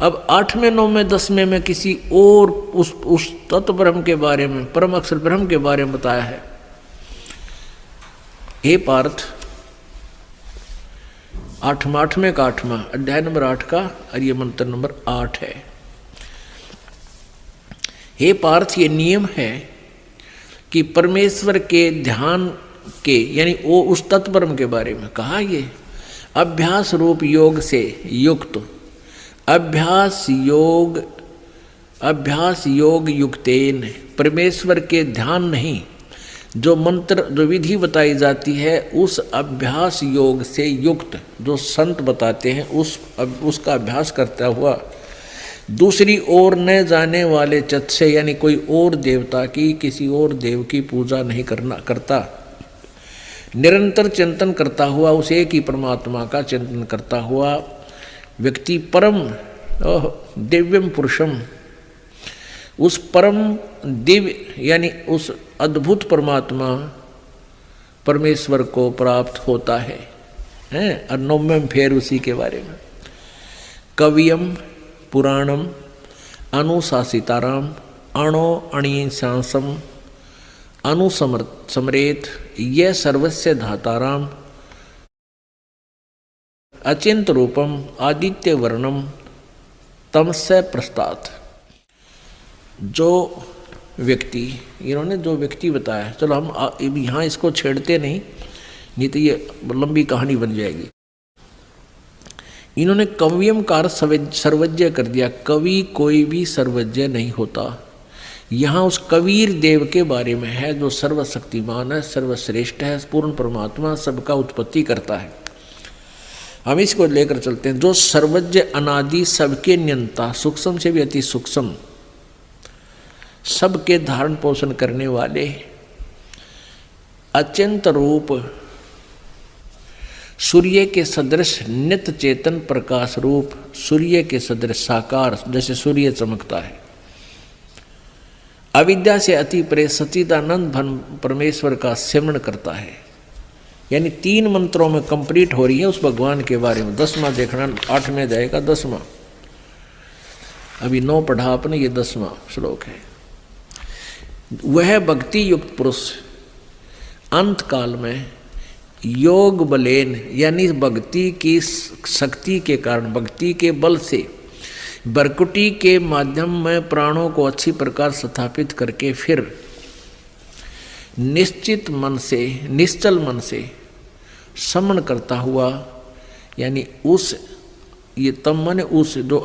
अब 8वें 9वें 10वें में किसी और उस तत्व ब्रह्म के बारे में, परम अक्षर ब्रह्म के बारे में बताया है। हे पार्थ, 8वें का 8वां अध्याय नंबर 8 का और ये मंत्र नंबर 8 है। हे पार्थ, ये नियम है कि परमेश्वर के ध्यान के, यानी वो उस तत्व ब्रह्म के बारे में कहा, ये अभ्यास रूप योग से युक्त, अभ्यास योग युक्तेन, परमेश्वर के ध्यान नहीं, जो मंत्र जो विधि बताई जाती है उस अभ्यास योग से युक्त जो संत बताते हैं उसका अभ्यास करता हुआ दूसरी ओर न जाने वाले चित्त से, यानी कोई और देवता की, किसी और देव की पूजा नहीं करता, निरंतर चिंतन करता हुआ उस एक ही परमात्मा का चिंतन करता हुआ व्यक्ति परम दिव्यम पुरुषम, उस परम दिव्य यानी उस अद्भुत परमात्मा परमेश्वर को प्राप्त होता है। और 9वें फिर उसी के बारे में कवियम पुराणम अनुशासिताराम अणो अणिशांसम अनुसमरेत ये सर्वस्य धाताराम अचिंत रूपम आदित्य वर्णम तमस्य प्रस्तात्। जो व्यक्ति, इन्होंने जो व्यक्ति बताया, चलो हम यहाँ इसको छेड़ते नहीं तो ये लंबी कहानी बन जाएगी। इन्होंने कवियम कार सर्वज्ञ कर दिया। कवि कोई भी सर्वज्ञ नहीं होता। यहाँ उस कबीर देव के बारे में है जो सर्वशक्तिमान है, सर्वश्रेष्ठ है, पूर्ण परमात्मा सबका उत्पत्ति करता है। हम इसको लेकर चलते हैं। जो सर्वज्ञ अनादि सबके नियंता, सूक्ष्म से भी अति सूक्ष्म, सबके धारण पोषण करने वाले, अचिंत रूप, सूर्य के सदृश नित्य चेतन प्रकाश रूप, सूर्य के सदृश साकार, जैसे सूर्य चमकता है, अविद्या से अति परे सच्चिदानंद परमेश्वर का सिमरण करता है। यानी 3 मंत्रों में कंप्लीट हो रही है उस भगवान के बारे में। 10वां देखना, 8 में जाएगा 10वां, अभी 9 पढ़ा आपने, ये 10वां श्लोक है। वह भक्ति युक्त पुरुष अंत काल में योग बलेन, यानी भक्ति की शक्ति के कारण, भक्ति के बल से, बरकुटी के माध्यम में प्राणों को अच्छी प्रकार स्थापित करके फिर निश्चित मन से, निश्चल मन से समन करता हुआ, यानी उस, ये तम मन उस जो